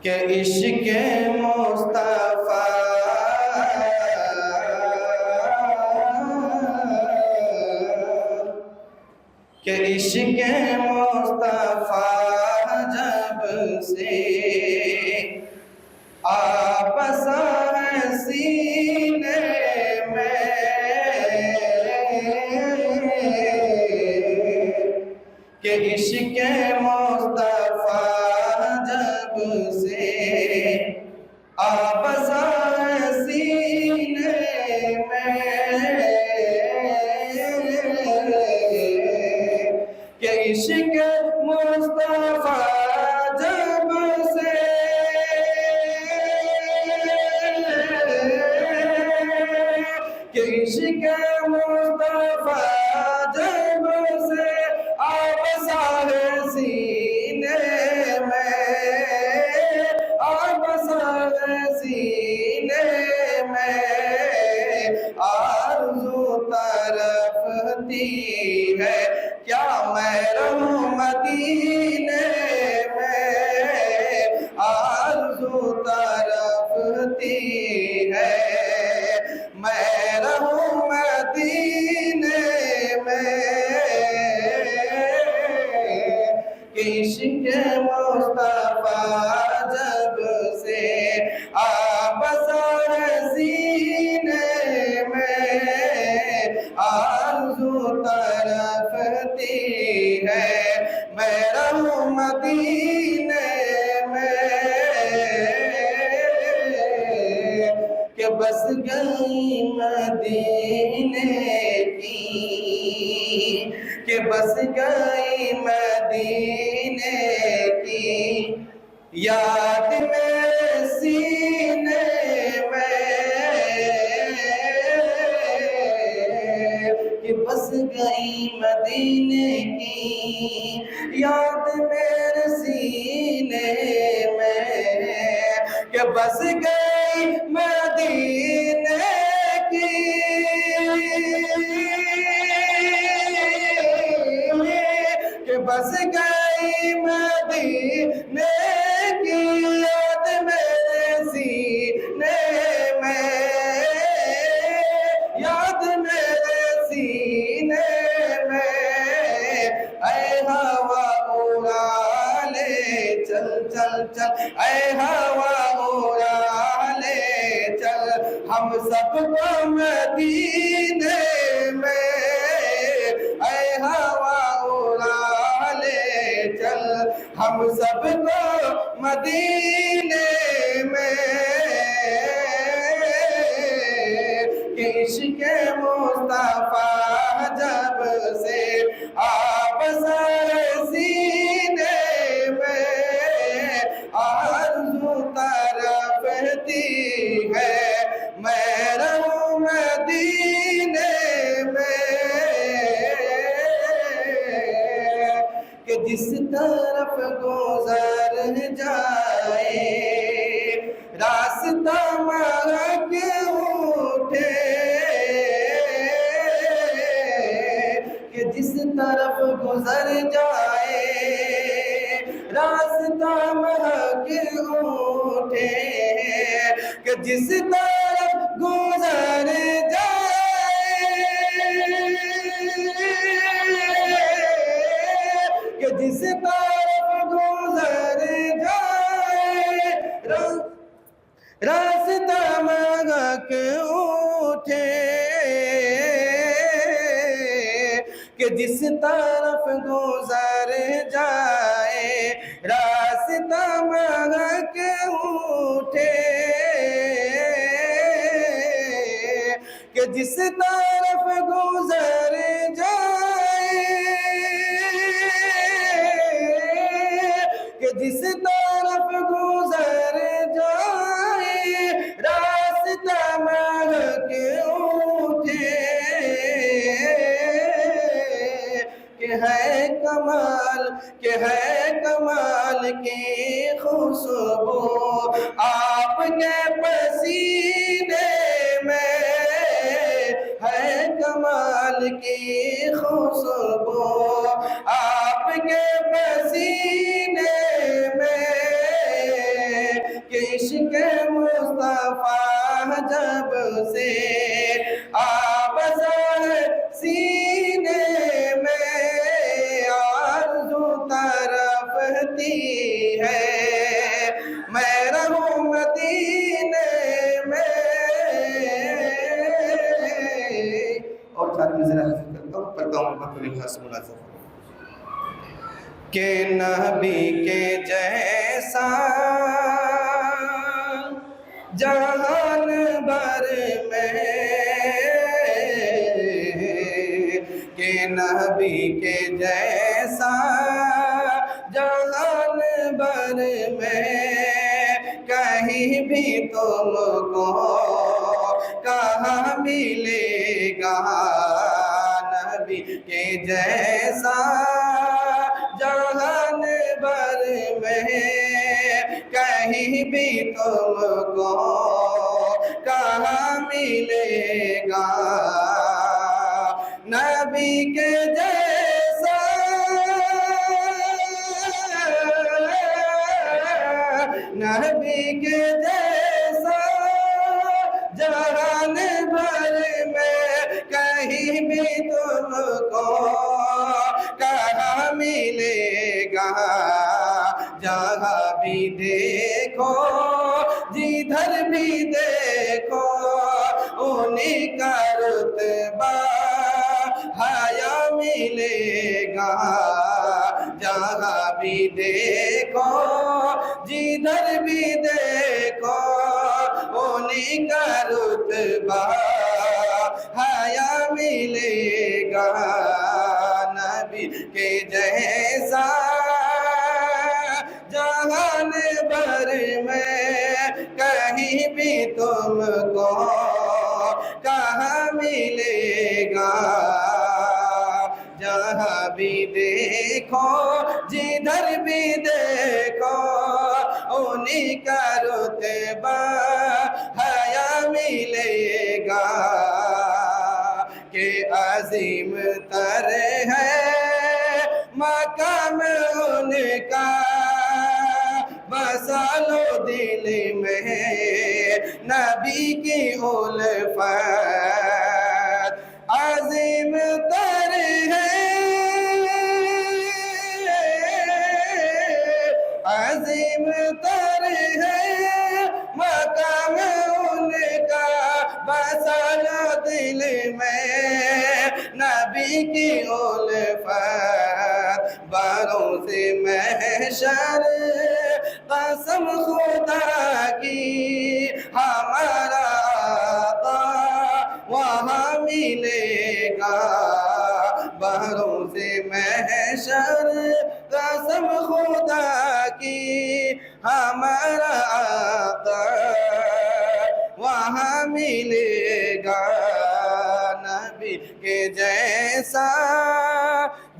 کہ عشق مصطفیٰ کہ عشق مصطفیٰ جب سے آبسا ہے سینے میں کہ عشق مصطفیٰ جب سے آبسا ہے سینے میں کہ عشق مصطفیٰ جب سے کہ عشق مصطفیٰ جب سے آبسا ہے سینے میں آبسا ہے سینے میں آرزو ترفتی ہے کیا میں رہوں مدینے میں آرزو ترفتی ہے میں رہوں مدینے میں کہ عشق مصطفیٰ جب سے آبسا ہے سینے میں آرزو ترفتی ہے میں رہوں مدینے میں کہ بس گئی مدینے کی کہ بس گئی مدینے کی یاد میرے سینے میں کہ بس گئی مدینے کی یاد میرے سینے میں کہ بس گئی مدینے کی کہ بس گئی مدینے کی یاد میرے سینے میں یاد میرے سینے میں اے ہوا اڑا لے چل چل چل اے ہوا اڑا لے چل ہم سب کو مدینے میں اے ہوا اڑا لے چل ہم سب کو مدینے میں کہ عشق مصطفیٰ جب سے آبسا ہے سینے میں آرزو ترفتی ہے میں رہوں مدینے میں کہ جس طرف گزر جائے راستہ مہک اٹھے کہ جس طرف گزر جائے راستہ مہک اٹھے کہ جس طرف گزر جائے کہ جس طرف گزر جائے راستہ مہک اٹھے کہ جس طرف گزر جائے راستہ مہک اٹھے کہ جس طرف گزر جائے کہ جس طرف گزر جائے راستہ مہک اٹھے کہ ہے کمال کی خوشبو آپ کے پسینے میں ہے کمال کی خوشبو آپ کے پسینے میں کہ عشق مصطفیٰ جب سے آبزا ہے سینے میں، آرزو ترفتی ہے میں رہوں مدینے میں۔ اور چار میں ذرا حضر کرتا ہوں، پڑھتا ہوں مطلب خاص مناظر کہ نبی کے جیسا جہان بھر میں، کہ نبی کے جیسا جہان بھر میں کہیں بھی تم کو کہاں ملے گا، نبی کے جیسا جہان بھر میں کہیں بھی تم کو کہاں ملے گا، نبی کے جیسا نبی کے جیسا جہان بھر میں کہیں بھی تم کو کہاں ملے گا، جہاں بھی دیکھو جدھر بھی دیکھو انہیں کا رتبہ حیا ملے گا، جہاں بھی دیکھو جدھر بھی دیکھو انہیں کا رتبہ حیا ملے گا، نبی کے جیسا جہان بھر میں کہیں بھی تم کو کہاں ملے گا، جہاں بھی دیکھو جدھر بھی دیکھو انہیں کا رتبہ حیا ملے گا، کہ عظیم تر ہے مقام ان کا بسا لو دل میں نبی کی الفت، عظیم تر ہے عظیم تر ہے مقام ان کا بسا لو دل میں نبی کی الفت، باروں سے محشر قسم خدا کی ہمارا آقا وہاں ملے گا، باروں سے محشر قسم خدا کی ہمارا آقا وہاں ملے گا، نبی کے جیسا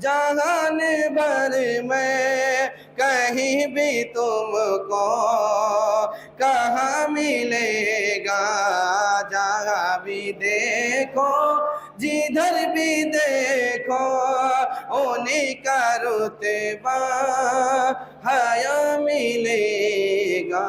جہان بھر میں کہیں بھی تم کو کہاں ملے گا، جہاں بھی دیکھو جدھر بھی دیکھو انہیں کا رتبہ حیا ملے گا۔